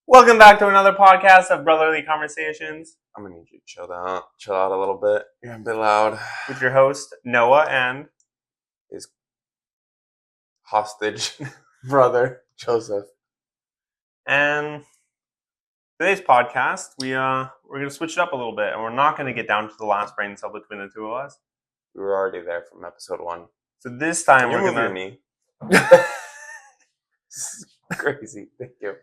Welcome back to another podcast of Brotherly Conversations I'm gonna need you to chill out a little bit. You're a bit loud. with your host, Noah, and His hostage brother, Joseph. and today's podcast, we're gonna switch it up a little bit, and we're not gonna get down to the last brain cell between the two of us. We were already there from episode 1. So this time Can you we're move gonna your knee? This is crazy. Thank you.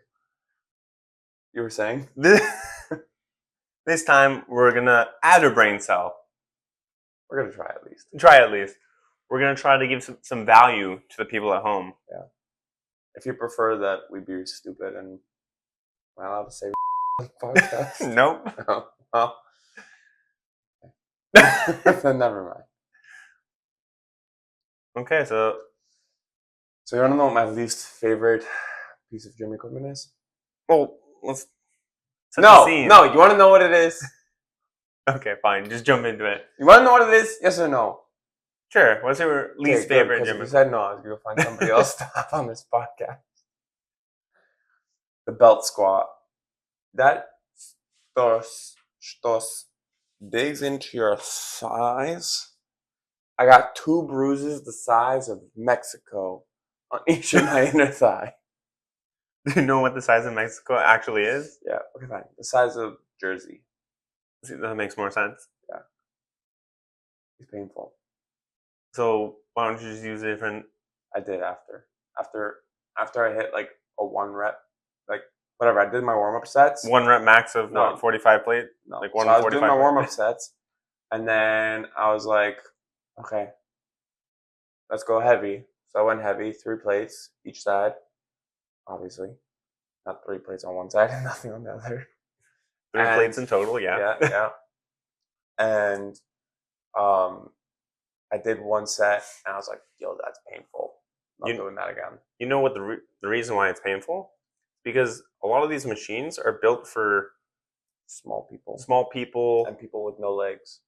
You were saying? this time we're gonna add a brain cell. We're gonna try at least. Try at least. We're gonna try to give some value to the people at home. Yeah. If you prefer that we be stupid and am I allowed to say on the podcast? Nope. No. Well. Then never mind. Okay, so you wanna know what my least favorite piece of gym equipment is? well, let's set the scene. No, you wanna know what it is? Okay, fine. Just jump into it. You wanna know what it is? Yes or no? Sure. What's your least favorite gym? If you said no, I was going to find somebody else to have on this podcast. The belt squat. That stuff digs into your thighs. I got 2 bruises the size of Mexico on each of my inner thigh. Do you know what the size of Mexico actually is? Yeah, okay, fine. The size of Jersey. See, that makes more sense. Yeah. It's painful. So why don't you just use a different? I did after I hit like a 1 rep, like whatever. I did my warm up sets. 1 rep max of No. what? 45 plate. No, Like so 1 I was 45 doing my plate? warm up sets, and then I was like, okay, let's go heavy. So I went heavy, 3 plates each side. Obviously, not 3 plates on one side and nothing on the other. 3 plates in total. Yeah. Yeah. And I did 1 set, and I was like, "Yo, that's painful. I'm not doing that again." You know what the reason why it's painful? Because a lot of these machines are built for Small people and and people with no legs.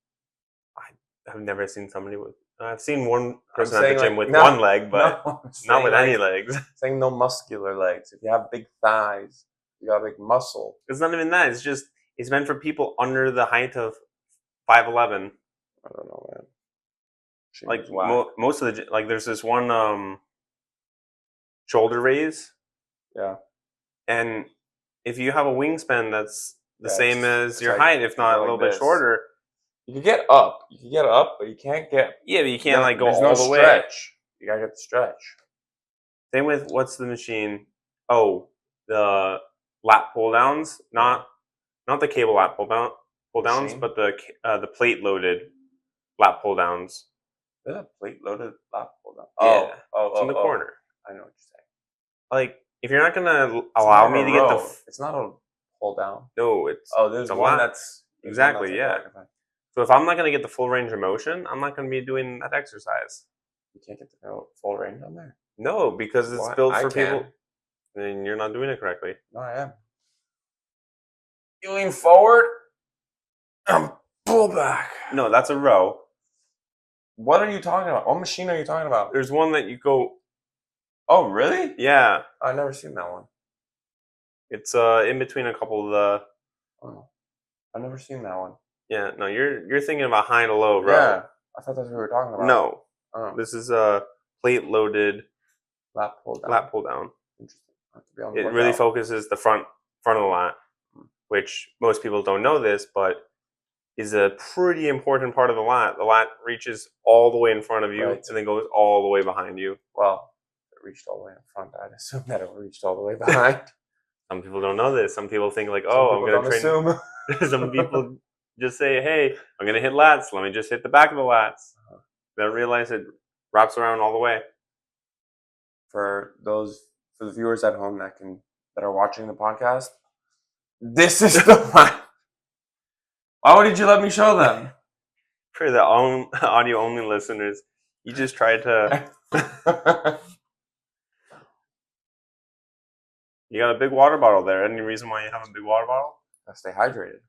I've never seen somebody with. I've seen one person I'm at the saying, gym like, with no, 1 leg, but no, I'm not with saying, any like, legs. saying no muscular legs. If you have big thighs, you got big muscle. It's not even that. It's meant for people under the height of 5'11". I don't know, man. Like most of the there's this one shoulder raise, Yeah. and if you have a wingspan that's the same as your like height, if not a little bit this. shorter, You can get up. But you can't get. yeah, but you can't like go there's all no the way. stretch. You gotta get the stretch. Same with what's the machine? Oh, the lat pull downs, not the cable lat pull downs, Machine? but the plate loaded lat pull downs. Yeah, plate loaded lat pull down. Yeah, Oh, it's in the corner. I know what you're saying. Like if you're not gonna allow me to get the it's not a pull down. no, it's There's a one lat. that's Exactly, yeah. So if I'm not going to get the full range of motion, I'm not going to be doing that exercise. You can't get the full range on there. No, because it's built for people. And you're not doing it correctly. No, I am. You lean forward, pull back. No, that's a row. What are you talking about? What machine are you talking about? There's one that you go. Oh, really? Yeah. I've never seen that one. It's in between a couple of the. Oh, I've never seen that one. Yeah, no, you're thinking about high to low row. Yeah, I thought that's what we were talking about. No, this is a plate loaded lat pull down. Lat pull down. Interesting. It really focuses the front of the lat, which most people don't know this, but is a pretty important part of the lat. The lat reaches all the way in front of you and then goes all the way behind you. Well, it reached all the way in front. I'd assume that it reached all the way behind. Some people don't know this. Some people think like, oh, I'm going to train. Assume. Some people just say, hey, I'm going to hit lats. Let me just hit the back of the lats. They don't realize it wraps around all the way. For the viewers at home that are watching the podcast, this is the one. Why did you let me show them? For the audio only listeners, you just tried to. You got a big water bottle there. Any reason why you have a big water bottle? I stay hydrated.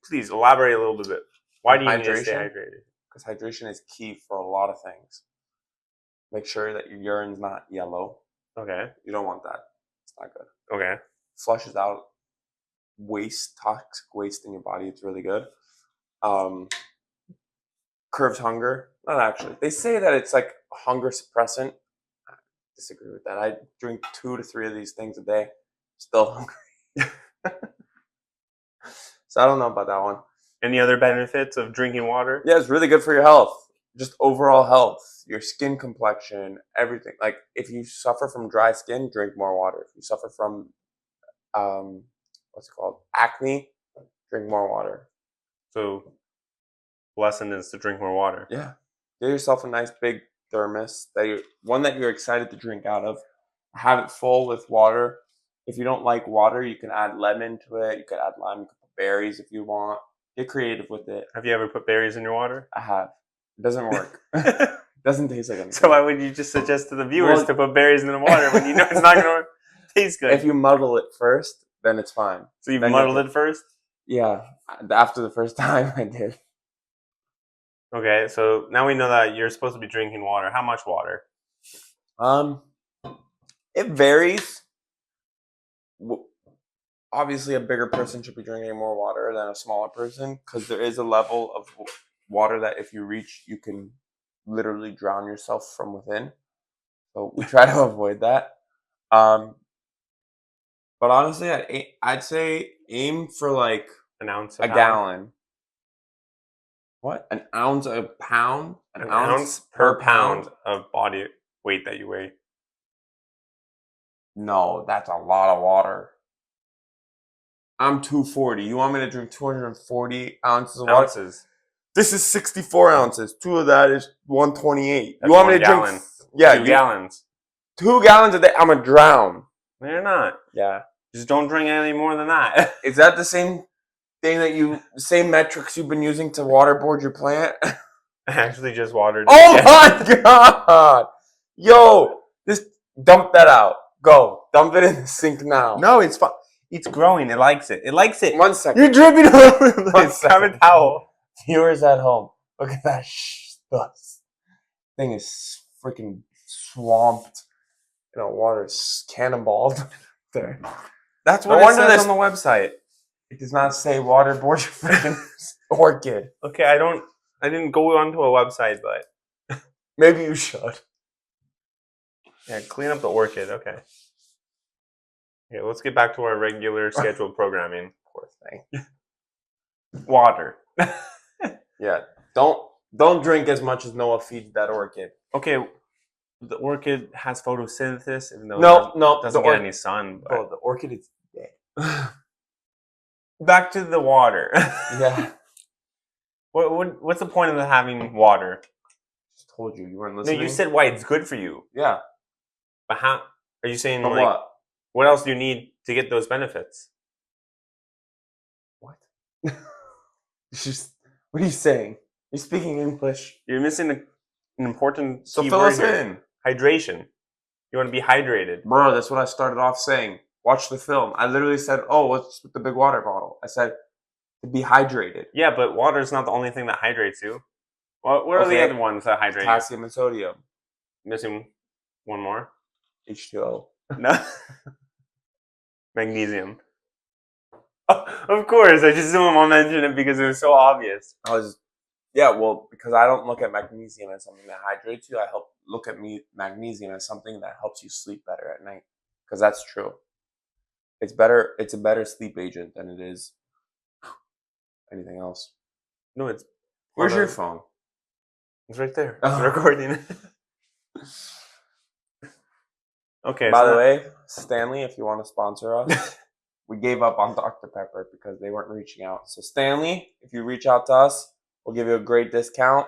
Please elaborate a little bit. Why do you need to stay hydrated? Because hydration is key for a lot of things. Make sure that your urine's not yellow. Okay. You don't want that. It's not good. Okay. flushes out waste, toxic waste in your body. It's really good. Curbs hunger. Not actually. They say that it's like a hunger suppressant. I disagree with that. I drink 2 to 3 of these things a day. Still hungry. So I don't know about that one. Any other benefits of drinking water? Yeah, it's really good for your health. Just overall health, your skin complexion, everything. Like if you suffer from dry skin, drink more water. If you suffer from what's it called? Acne, drink more water. So lesson is to drink more water. Yeah. Get yourself a nice big thermos one that you're excited to drink out of. Have it full with water. If you don't like water, you can add lemon to it. You could add lime, you could put berries if you want. Get creative with it. Have you ever put berries in your water? I have. It doesn't work. It doesn't taste like anything. So why would you just suggest to the viewers to put berries in the water when you know it's not going to taste good? If you muddle it first, then it's fine. So you muddled it first? Yeah. After the first time, I did. Okay, so now we know that you're supposed to be drinking water. How much water? It varies. Obviously, a bigger person should be drinking more water than a smaller person because there is a level of water that if you reach, you can literally drown yourself from within. So we try to avoid that. But honestly, I'd say aim for like an ounce, a gallon. What? An ounce a pound? An ounce per pound of body weight that you weigh. No, that's a lot of water. I'm 240. You want me to drink 240 ounces of water? This is 64 ounces. 2 of that is 128. That's you want me to gallon. drink? 2 gallons. 2 gallons a day. I'm gonna drown. No, you're not. Yeah. Just don't drink any more than that. Is that the same thing same metrics you've been using to waterboard your plant? Actually, just watered. Oh my god! Yo, just dump that out. Go. Dump it in the sink now. No, it's fine. It's growing. It likes it. It likes it. 1 second. You're dripping all over the place. Grab a towel. Viewers at home, look at that stuff. Thing is freaking swamped. Water is cannonballed there. That's what it says on the website. It does not say waterboard your freaking orchid. Okay, I didn't go onto a website, but maybe you should. Yeah, clean up the orchid. Okay. Okay, let's get back to our regular scheduled programming. Poor thing. Water. Yeah. Don't drink as much as Noah feeds that orchid. Okay. The orchid has photosynthesis, even though it doesn't get any sun. But... Bro, the orchid is dead. Back to the water. Yeah. What's the point of having water? Just told you weren't listening. No, you said why it's good for you. Yeah. But how are you saying? But like, what else do you need to get those benefits? What? What are you saying? You're speaking English. You're missing an important key fill word us here. In. Hydration. You want to be hydrated. Bro, that's what I started off saying. Watch the film. I literally said, what's with the big water bottle? I said, to be hydrated. Yeah, but water is not the only thing that hydrates you. What are the other ones that hydrate you? Potassium and sodium. Missing one more. H2O. No. Magnesium. Oh, of course, I just didn't want to mention it because it was so obvious. Because I don't look at magnesium as something that hydrates you. I look at magnesium as something that helps you sleep better at night. Because that's true. It's better. It's a better sleep agent than it is anything else. No, it's. Where's your phone? It's right there. It's recording. Okay. By the way, Stanley, if you want to sponsor us, we gave up on Dr. Pepper because they weren't reaching out. So Stanley, if you reach out to us, we'll give you a great discount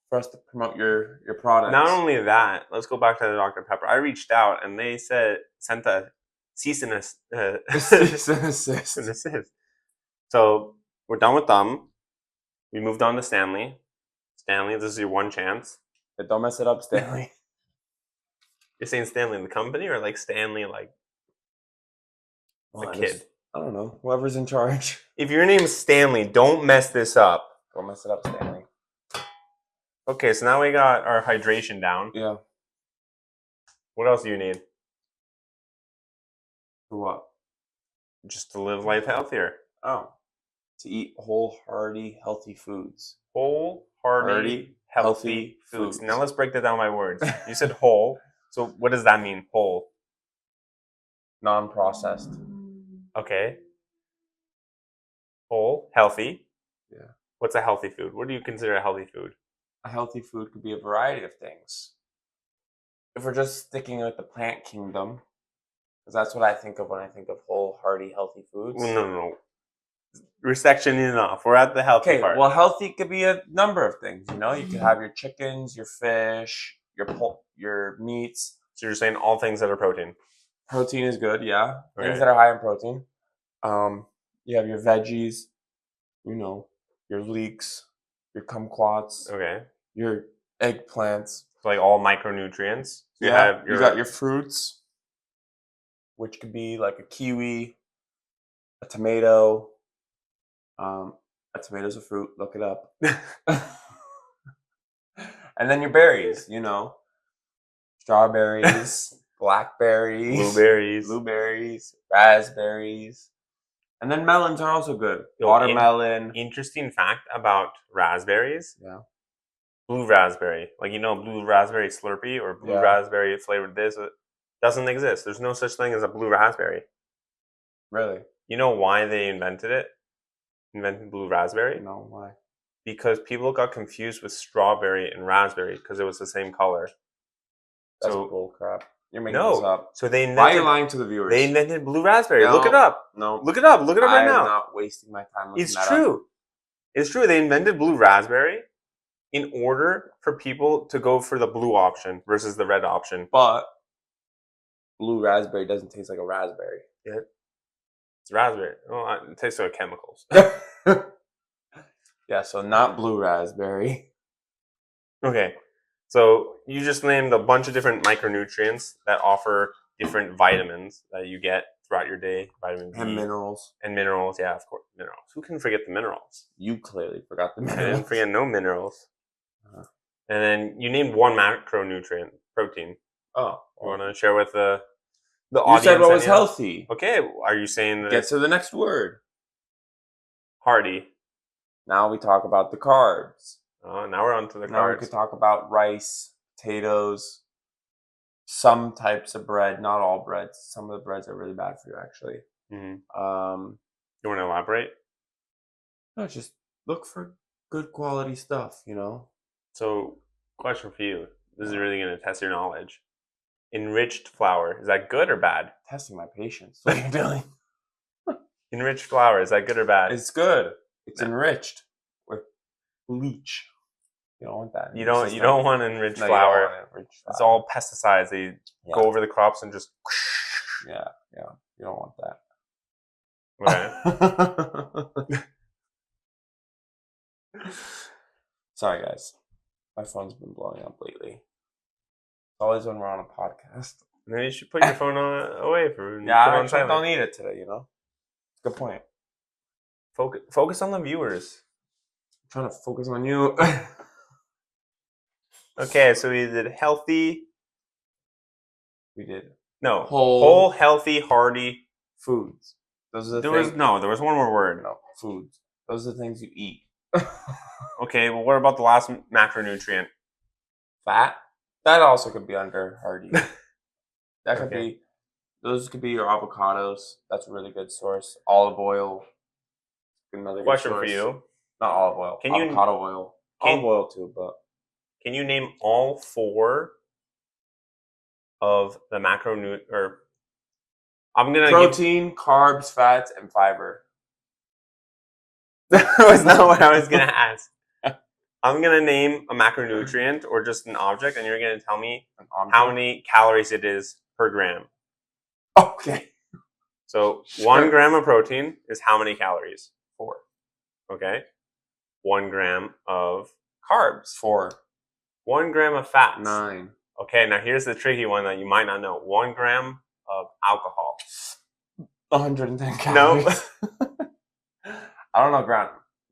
for us to promote your products. Not only that, let's go back to the Dr. Pepper. I reached out and they sent a cease and assist. So we're done with them. We moved on to Stanley. Stanley, this is your one chance. But don't mess it up, Stanley. You're saying Stanley the company or like Stanley like the kid? I don't know. Whoever's in charge. If your name's Stanley, don't mess this up. Don't mess it up, Stanley. Okay, so now we got our hydration down. Yeah. What else do you need? For what? Just to live life healthier. Oh. To eat whole, hearty, healthy foods. Whole, hearty, healthy foods. Now let's break that down by words. You said whole. So what does that mean, whole? Non-processed. Okay. Whole, healthy. Yeah. What's a healthy food? What do you consider a healthy food? A healthy food could be a variety of things. If we're just sticking with the plant kingdom, because that's what I think of when I think of whole, hearty, healthy foods. No. We're sectioning off. We're at the healthy part. Well, healthy could be a number of things. You could have your chickens, your fish, your meats. So you're saying all things that are protein. Protein is good, yeah. Okay. Things that are high in protein. You have your veggies, your leeks, your kumquats, Okay. your eggplants. So like all micronutrients. So you got your fruits, which could be like a kiwi, a tomato. A tomato's a fruit. Look it up. And then your berries. Strawberries, blackberries, blueberries, raspberries, and then melons are also good. Watermelon. Interesting fact about raspberries. Yeah. Blue raspberry, blue raspberry Slurpee or blue raspberry flavored this, doesn't exist. There's no such thing as a blue raspberry. Really? You know why they invented it? Invented blue raspberry? No, why? Because people got confused with strawberry and raspberry because it was the same color. That's bull crap. You're making this up. So they invented, why are you lying to the viewers? They invented blue raspberry. No, look it up. No. Look it up. Look it up right now. I'm not wasting my time looking It's true. It's true. They invented blue raspberry in order for people to go for the blue option versus the red option. But blue raspberry doesn't taste like a raspberry. Yeah. It's raspberry. Well, it tastes like chemicals. Yeah, so not blue raspberry. Okay. So you just named a bunch of different micronutrients that offer different vitamins that you get throughout your day. Vitamin B. And minerals. And minerals, yeah, of course. Minerals. Who can forget the minerals? You clearly forgot the minerals. I didn't forget no minerals. And then you named one macronutrient, protein. Oh. You want to share with the audience? You said what was healthy. Okay. Are you saying that? Get to the next word. Hearty. Now we talk about the carbs. Oh, now we're on to the carbs. Now we could talk about rice, potatoes, some types of bread, not all breads. Some of the breads are really bad for you, actually. Mm-hmm. You want to elaborate? No, just look for good quality stuff, So, question for you. This is really going to test your knowledge. Enriched flour, is that good or bad? Testing my patience. What are you doing? Enriched flour, is that good or bad? It's good. It's enriched with bleach. You don't want that. You don't want enriched flour. It's all pesticides. They go over the crops and just. Yeah. You don't want that. Okay. Sorry, guys. My phone's been blowing up lately. It's always when we're on a podcast. Maybe you should put your phone away for. Yeah, I don't need it today. Good point. Focus on the viewers. I'm trying to focus on you. Okay, so we did healthy. We did whole, healthy, hearty foods. Those are the things. There was one more word. No, foods. Those are the things you eat. Okay, well, what about the last macronutrient? Fat. That also could be under hearty. That could be. Those could be your avocados. That's a really good source. Olive oil. Another good question source. For you. Not olive oil. Avocado oil. Olive oil too, but. Can you name all 4 of the I'm gonna protein, carbs, fats, and fiber. That was not what I was gonna ask. I'm gonna name a macronutrient or just an object, and you're gonna tell me how many calories it is per gram. Okay. So 1 gram of protein is how many calories? 4. Okay. 1 gram of carbs. 4. 1 gram of fats. 9. Okay, now here's the tricky one that you might not know. 1 gram of alcohol. 110 calories. No. I don't know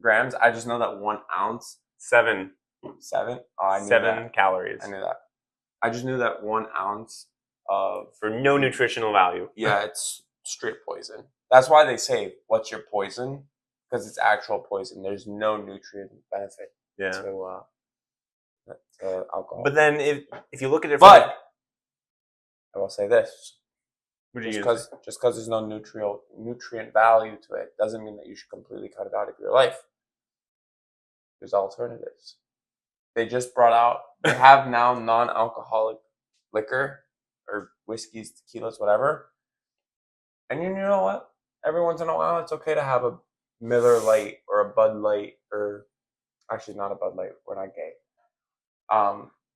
grams. I just know that 1 ounce. 7. 7? Oh, I knew 7 calories. I knew that. I just knew that 1 ounce of... For no nutritional value. Yeah, it's straight poison. That's why they say, "What's your poison?" Because it's actual poison. There's no nutrient benefit to alcohol. But then if you look at it, but I will say this: what just because there's no nutrient value to it doesn't mean that you should completely cut it out of your life. There's alternatives. They just brought out. They have now non-alcoholic liquor or whiskeys, tequilas, whatever. And you know what? Every once in a while, it's okay to have a Miller Lite or a Bud Light, or actually not a Bud Light. We're not gay.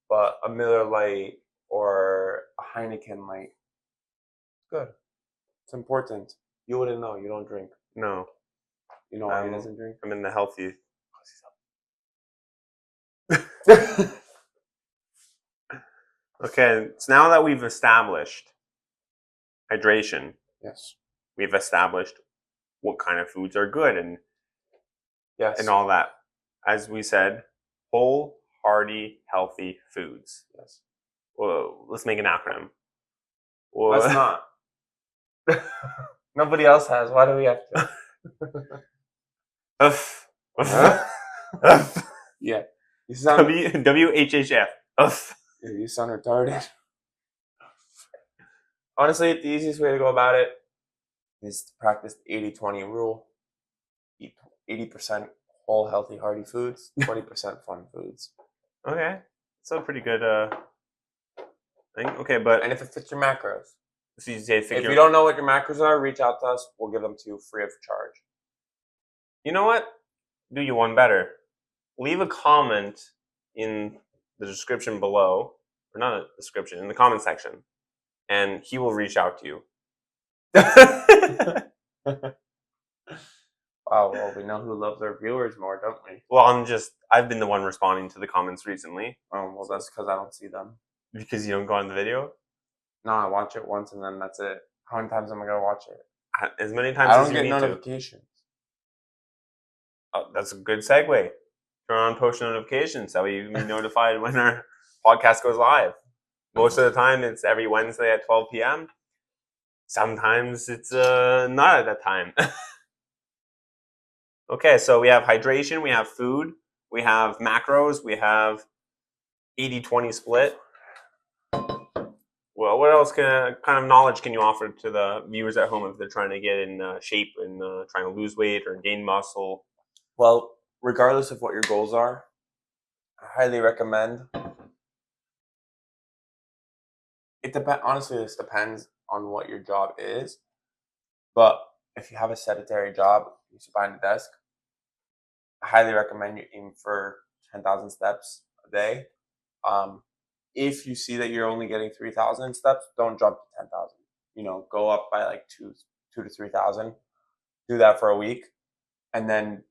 But a Miller Lite or a Heineken Light. Good. It's important. You wouldn't know. You don't drink. No. You know why he doesn't drink? I'm in the healthy. Okay, so now that we've established hydration, yes, we've established what kind of foods are good and yes, all that. As we said, whole, hearty, healthy foods. yes. Well, let's make an acronym. Well, let's not. Nobody else has. Why do we have to? Yeah. You sound W.H.H.F. You sound retarded. Honestly, the easiest way to go about it is to practice the 80-20 rule. Eat 80% whole, healthy, hearty foods, 20% fun foods. Okay. That's a pretty good thing. Okay, but... And if it fits your macros. So you say if you don't know what your macros are, reach out to us. We'll give them to you free of charge. You know what? Do you one better. Leave a comment in the description below, or not a description, in the comment section, and he will reach out to you. Wow, well, we know who loves our viewers more, don't we? Well, I've been the one responding to the comments recently. Oh, well, that's because I don't see them. Because you don't go on the video? No, I watch it once and then that's it. How many times am I going to watch it? As many times as you need to. I don't get notifications. Oh, that's a good segue. Turn on post notifications. That way you can be notified when our podcast goes live. Most of the time, it's every Wednesday at 12 p.m. Sometimes it's not at that time. Okay, so we have hydration, we have food, we have macros, we have 80-20 split. Well, what else kind of knowledge can you offer to the viewers at home if they're trying to get in shape and trying to lose weight or gain muscle? Well, regardless of what your goals are, I highly recommend. Honestly, this depends on what your job is. But if you have a sedentary job, you sit behind a desk, I highly recommend you aim for 10,000 steps a day. If you see that you're only getting 3,000 steps, don't jump to 10,000. Go up by like 2 to 3,000. Do that for a week, and then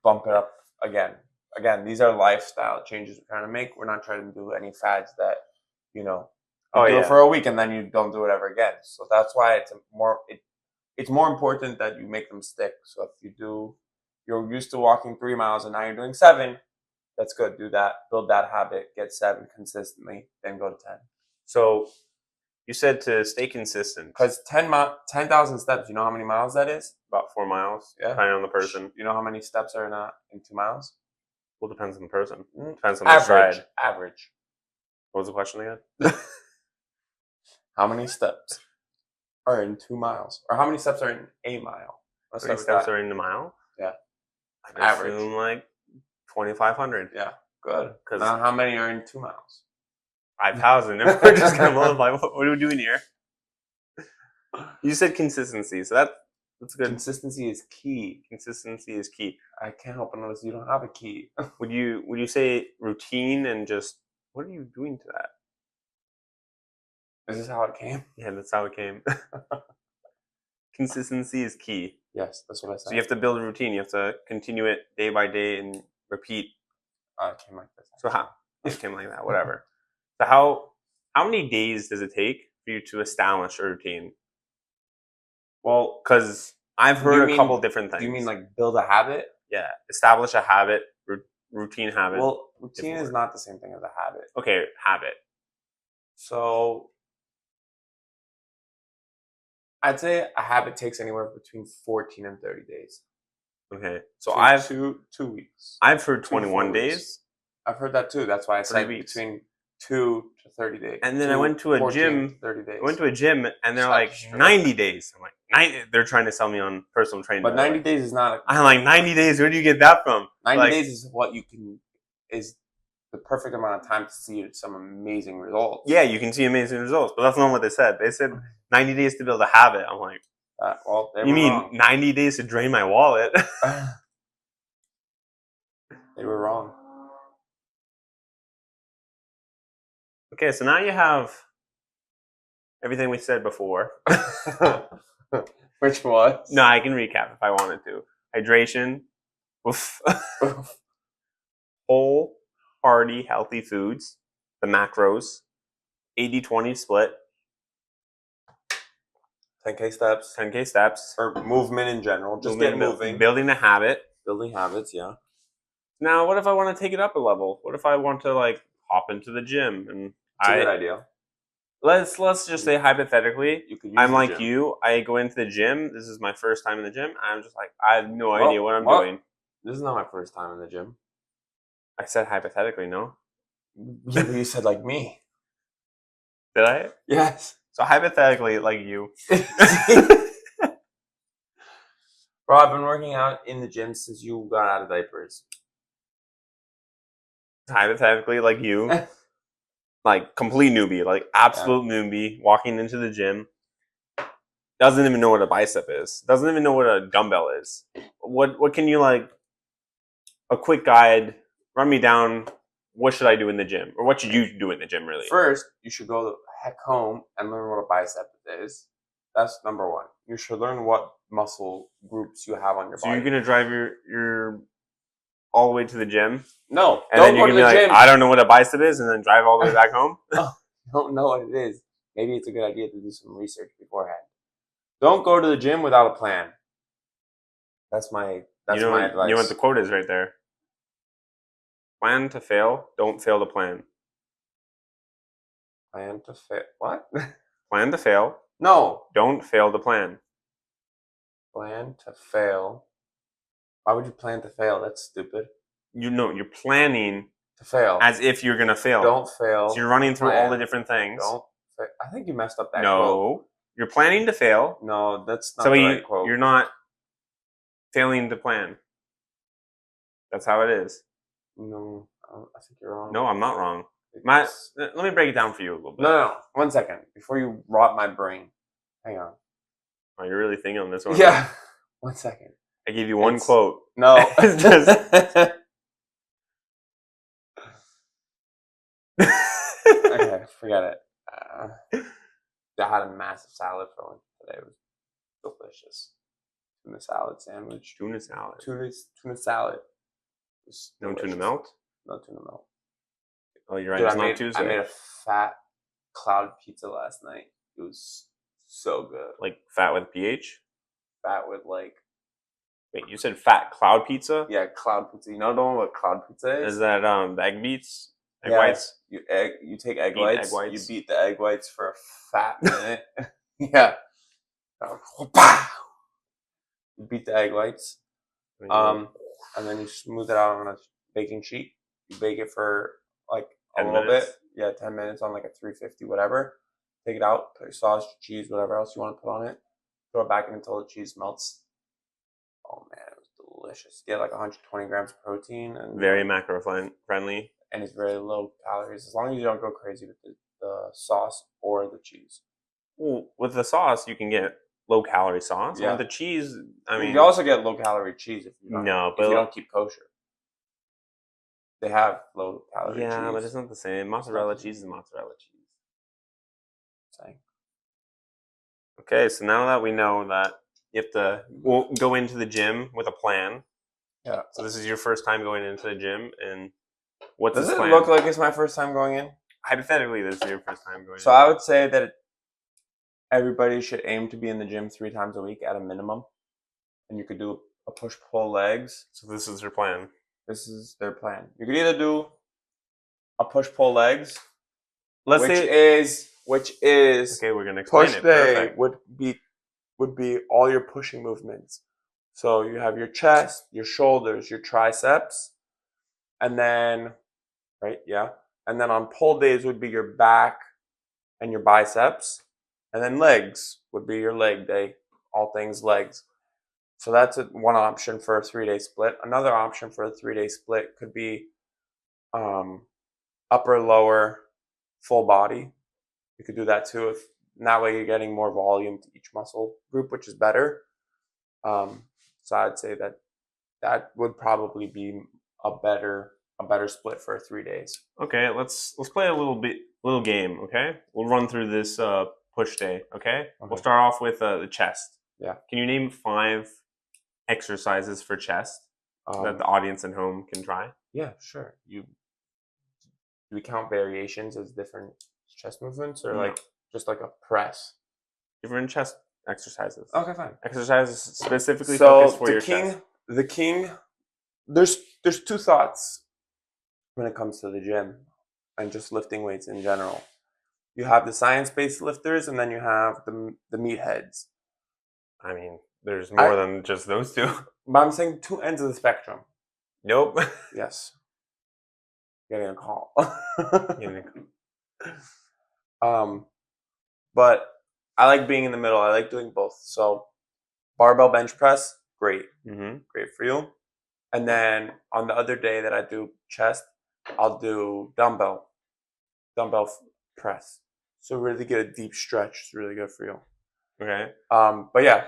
bump it up again. Again, these are lifestyle changes we're trying to make. We're not trying to do any fads that you do it for a week and then you don't do it ever again. So that's why it's more important that you make them stick. So if you're used to walking 3 miles and now you're doing 7, that's good. Do that. Build that habit. Get 7 consistently. Then go to 10. So you said to stay consistent. Because 10,000 steps, you know how many miles that is? About 4 miles, depending on the person. You know how many steps are in 2 miles? Well, it depends on the person. Depends on the stride. Average. What was the question again? How many steps are in 2 miles? Or how many steps are in a mile? How many steps are in a mile? Yeah. Average. Assume like 2,500. Yeah, good. Now how many are in 2 miles? 5,000. If we're just going to multiply, what are we doing here? You said consistency, so that's good. Consistency is key. Consistency is key. I can't help but notice you don't have a key. Would you say routine and just what are you doing to that? Is this how it came? Yeah, that's how it came. Consistency is key. Yes, that's what I said. So you have to build a routine. You have to continue it day by day and repeat. It came like this. So how? It came like that. Whatever. So how many days does it take for you to establish a routine? Well, because I've heard a couple different things. Do you mean like build a habit? Yeah, establish a habit, routine habit. Well, routine is not the same thing as a habit. Okay, habit. So I'd say a habit takes anywhere between 14 and 30 days. Okay, so two weeks. I've heard 2 to 21 4 days. weeks. I've heard that too. That's why I said between 2 to 30 days. And then I went to a gym. 30 days. I went to a gym, and they're like 90 days. I'm like 90. They're trying to sell me on personal training. But 90 days is not. I'm like 90 days. Where do you get that from? 90 days is what you can is the perfect amount of time to see some amazing results. Yeah, you can see amazing results, but that's not what they said. They said 90 days to build a habit. I'm like, well, you mean wrong. 90 days to drain my wallet? They were wrong. Okay, so now you have everything we said before. Which was? No, I can recap if I wanted to. Hydration. Whole, hearty, healthy foods. The macros. 80-20 split. 10K steps. 10K steps. Or movement in general. Just get moving. Building a habit. Building habits, yeah. Now, what if I want to take it up a level? What if I want to like hop into the gym? And it's a good idea. Let's just say hypothetically, I'm like gym. you. I go into the gym. This is my first time in the gym. I'm just like, I have no idea what I'm doing. This is not my first time in the gym. I said hypothetically, no? Yeah, but you said like me. Did I? Yes. So hypothetically, like you. Bro, I've been working out in the gym since you got out of diapers. Hypothetically, like you. Like complete newbie, like absolute newbie, walking into the gym. Doesn't even know what a bicep is. Doesn't even know what a dumbbell is. What can you like? A quick guide. Run me down. What should I do in the gym, or what should you do in the gym? Really. First, you should go the heck home and learn what a bicep is. That's number one. You should learn what muscle groups you have on your body. So you're gonna drive your all the way to the gym? No. And then you're gonna be like, I don't know what a bicep is, and then drive all the way back home? No, don't know what it is. Maybe it's a good idea to do some research beforehand. Don't go to the gym without a plan. That's my advice. You know what the quote is right there? Plan to fail, don't fail to plan. Plan to fail. What? Plan to fail. No. Don't fail to plan. Plan to fail. Why would you plan to fail? That's stupid. You're planning to fail. As if you're going to fail. Don't fail. So you're running through all the different things. Don't fail. I think you messed up that quote. No. You're planning to fail. No, that's not the right quote. You're not failing to plan. That's how it is. No, I think you're wrong. No, I'm not wrong. Let me break it down for you a little bit. No. 1 second. Before you rot my brain. Hang on. Oh, you're really thinking on this one? Yeah. 1 second. I gave you one quote. No. It's just... Okay, forget it. I had a massive salad for lunch today. It was delicious. Tuna salad sandwich. Tuna salad. Tuna salad. No tuna melt? No tuna melt. Oh, you're right. Dude, it's not Tuesday. I made a fat cloud pizza last night. It was so good. Like fat with PH? Fat with like... Wait, you said fat cloud pizza? Yeah, cloud pizza. You know what cloud pizza is? Is that egg beats? Egg whites? You take egg whites. You beat the egg whites for a fat minute. Yeah. You beat the egg whites. And then you smooth it out on a baking sheet. You bake it for like a little bit. Yeah, 10 minutes on like a 350, whatever. Take it out, put your sauce, cheese, whatever else you want to put on it. Throw it back in until the cheese melts. Oh man, it was delicious. You get like 120 grams of protein and very macro friendly. And it's very low calories, as long as you don't go crazy with the sauce or the cheese. Well, with the sauce, you can get low calorie sauce. Yeah. With the cheese, I mean, you also get low calorie cheese if you don't keep kosher. They have low calorie cheese. Yeah, but it's not the same. Mozzarella cheese is mozzarella cheese. Same. Okay, so now that we know that you have to go into the gym with a plan. Yeah. So this is your first time going into the gym, and what's this plan? Does it look like it's my first time going in? Hypothetically, this is your first time going in. So I would say that everybody should aim to be in the gym 3 times a week at a minimum. And you could do a push-pull legs. So this is your plan. This is their plan. You could either do a push-pull legs, which is okay, we're gonna explain push day would be would be all your pushing movements. So you have your chest, your shoulders, your triceps, and then, right, yeah. And then on pull days would be your back and your biceps. And then legs would be your leg day, all things legs. So that's one option for a 3-day split. Another option for a 3-day split could be upper, lower, full body. You could do that too. If and that way you're getting more volume to each muscle group, which is better. So I'd say that would probably be a better split for 3 days. Okay, let's play a little game. Okay, we'll run through this push day. Okay, we'll start off with the chest. Yeah. Can you name 5 exercises for chest that the audience at home can try? Yeah, sure. Do we count variations as different chest movements, or like just like a press? Different chest exercises. Okay, fine. Exercises specifically focused for your chest. The king. There's 2 thoughts when it comes to the gym and just lifting weights in general. You have the science-based lifters, and then you have the meatheads. I mean, there's more than just those 2. But I'm saying 2 ends of the spectrum. Nope. Yes. Getting a call. But I like being in the middle. I like doing both. So barbell bench press, great. Great for you. And then on the other day that I do chest, I'll do dumbbell press. So really get a deep stretch. It's really good for you. Okay. But yeah,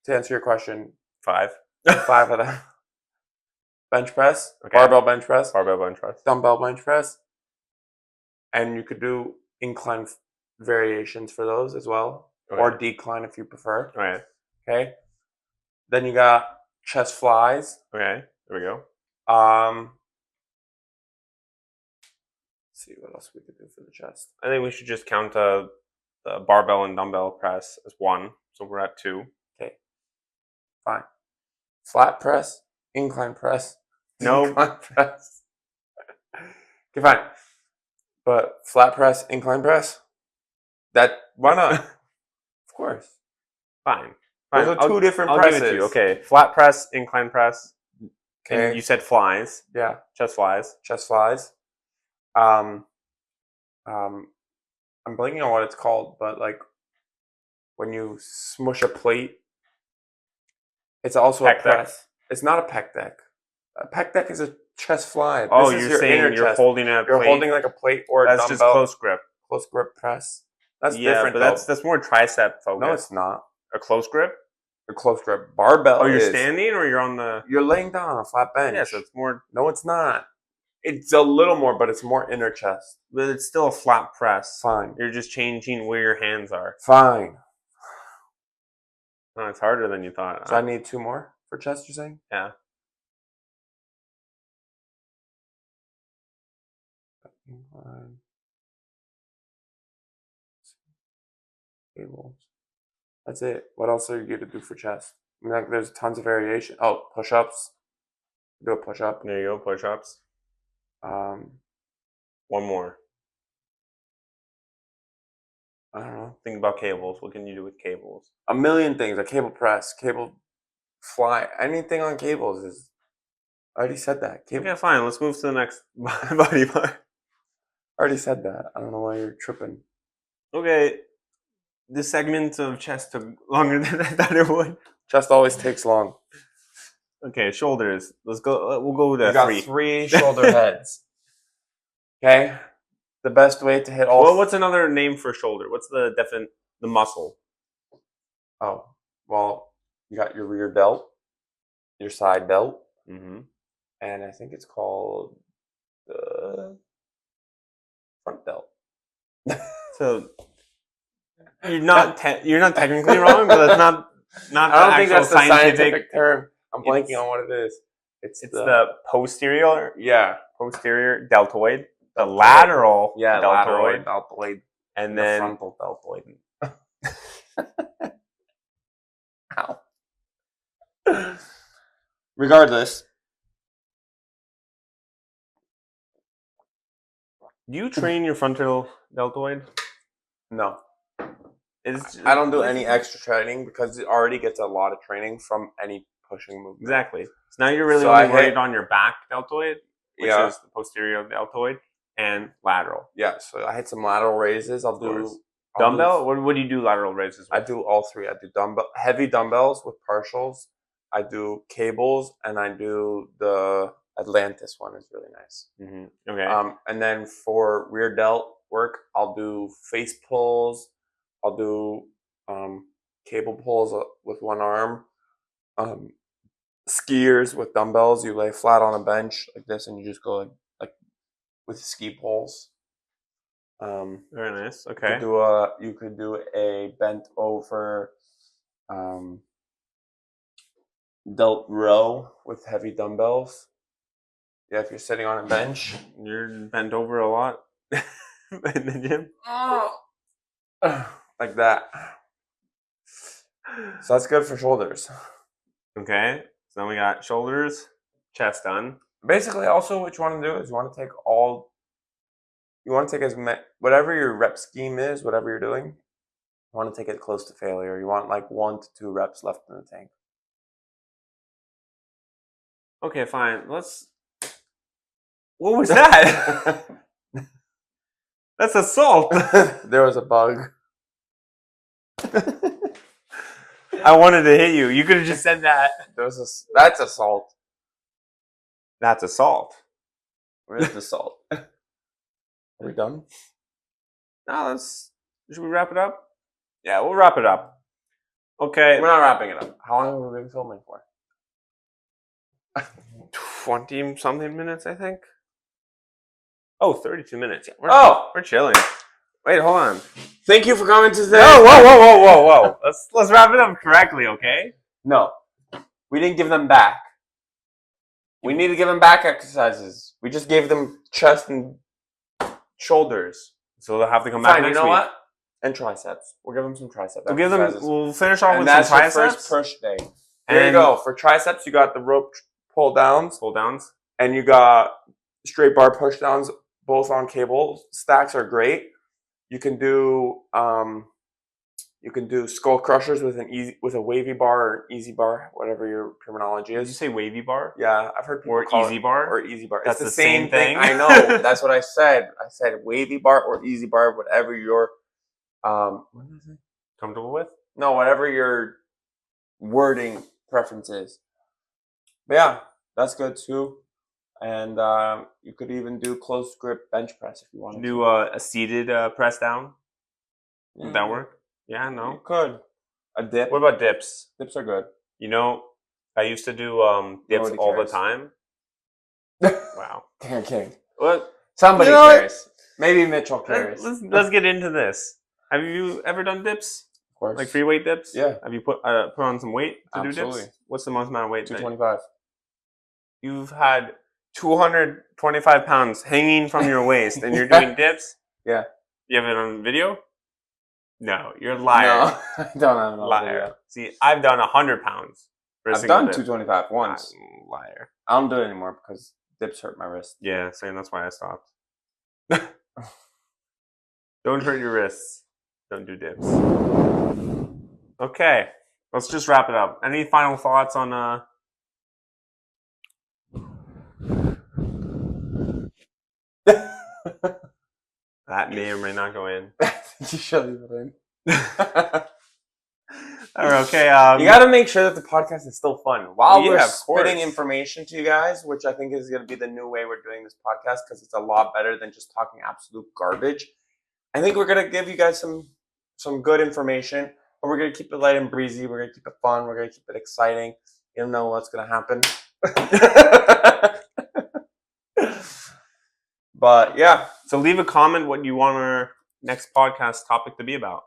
to answer your question, 5. 5 of them. Bench press, barbell bench press, dumbbell bench press. And you could do incline variations for those as well, or decline if you prefer. Okay. Okay. Then you got chest flies. Okay. There we go. Let's see what else we could do for the chest. I think we should just count the barbell and dumbbell press as 1. So we're at 2. Okay. Fine. Flat press, incline press, decline press. Okay, fine. But flat press, incline press? Why not? Of course. Fine. Those are 2 different presses. Give it to you. Okay. Flat press, incline press. Okay. And you said flies. Yeah. Chest flies. I'm blanking on what it's called, but like when you smush a plate, it's also pec a press. Deck. It's not a pec deck. A pec deck is a chest fly. Oh, you're saying you're holding a plate? You're holding like a plate or a dumbbell. That's just close grip. Close grip press. That's different, but though. that's more tricep focused. No, it's not. A close grip? A close grip. Barbell. Oh, you're standing or you're on the... You're laying down on a flat bench. Yeah, so it's more... No, it's not. It's a little more, but it's more inner chest. But it's still a flat press. Fine. You're just changing where your hands are. Fine. No, it's harder than you thought. So I need 2 more for chest, you're saying? Yeah. Cables. That's it. What else are you going to do for chest? I mean, like, there's tons of variation. Oh, push-ups. Do a push-up. There you go, push-ups. 1 more. I don't know. Think about cables. What can you do with cables? A million things. A cable press, cable fly. Anything on cables is... I already said that. Cable. Okay, fine. Let's move to the next body part. I already said that. I don't know why you're tripping. Okay. This segment of chest took longer than I thought it would. Chest always takes long. Okay, shoulders. Let's go. We'll go to 3. You got 3 shoulder heads. Okay? The best way to hit all... Well, what's another name for shoulder? What's the muscle? Oh, well, you got your rear delt, your side delt, and I think it's called the front delt. So you're not technically wrong, but that's not I don't think that's the scientific term. I'm blanking on what it is. It's the posterior. Yeah, posterior deltoid. The lateral. Yeah, deltoid. Deltoid. And then frontal deltoid. Ow. Regardless. Do you train your frontal deltoid? No. I don't do any extra training because it already gets a lot of training from any pushing movement. Exactly. So now you're really only worried on your back deltoid, which is the posterior deltoid, and lateral. Yeah, so I hit some lateral raises. I'll do dumbbell. What do you do lateral raises with? I do all three. I do heavy dumbbells with partials. I do cables, and I do the Atlantis one. Is really nice. Mm-hmm. Okay. And then for rear delt work, I'll do face pulls. I'll do cable pulls with one arm. Skiers with dumbbells. You lay flat on a bench like this, and you just go like with ski poles. Very nice. Okay. You could do a bent over delt row with heavy dumbbells. Yeah, if you're sitting on a bench, you're bent over a lot in the gym. Like that. So that's good for shoulders. Okay. So then we got shoulders, chest done. Basically, also what you want to do is you want to take as whatever your rep scheme is, whatever you're doing, you want to take it close to failure. You want like 1 to 2 reps left in the tank. Okay, fine. What was that? That's assault. There was a bug. I wanted to hit you. You could have just said that. That's assault. That's assault. Where's the salt? Are we done? No, should we wrap it up? Yeah, we'll wrap it up. Okay. We're not wrapping it up. How long have we been filming for? 20-something minutes, I think. Oh, 32 minutes. Yeah, we're chilling. Wait, hold on. Thank you for coming to this. Whoa. Let's wrap it up correctly, okay? No. We didn't give them back. We need to give them back exercises. We just gave them chest and shoulders. So they'll have to come back next week. You know what? And triceps. We'll give them some triceps. We'll finish off with some triceps. That's your first push day. There you go. For triceps, you got the rope pull downs. And you got straight bar push downs, both on cable. Stacks are great. You can do skull crushers with a wavy bar or easy bar, whatever your terminology is. Did you say wavy bar? Yeah, I've heard people or call easy it, bar or easy bar. That's it's the same thing. I know. That's what I said. I said wavy bar or easy bar, whatever your comfortable with. No, whatever your wording preference is. But yeah, that's good too. And you could even do close grip bench press if you want to. Do a seated press down. Would that work? Yeah, no. You could. A dip. What about dips? Dips are good. You know, I used to do dips all the time. Wow. Okay. What? Somebody cares. Maybe Mitchell cares. Let's get into this. Have you ever done dips? Of course. Like free weight dips? Yeah. Have you put on some weight to do dips? What's the most amount of weight? 225. You've had 225 pounds hanging from your waist and you're doing dips? Yeah. You have it on video? No, you're a liar. No, I don't have it on liar. video. See, I've done 100 pounds. I've done 225 once. Liar. I don't do it anymore because dips hurt my wrist. Yeah, same. That's why I stopped. Don't hurt your wrists. Don't do dips. Okay, let's just wrap it up. Any final thoughts on that may or may not go in. You should leave it in. Okay. You got to make sure that the podcast is still fun while we're spitting course. information to you guys, which I think is going to be the new way we're doing this podcast because it's a lot better than just talking absolute garbage. I think we're going to give you guys some good information, but we're going to keep it light and breezy. We're going to keep it fun. We're going to keep it exciting. You don't know what's going to happen. But yeah. So leave a comment what you want our next podcast topic to be about.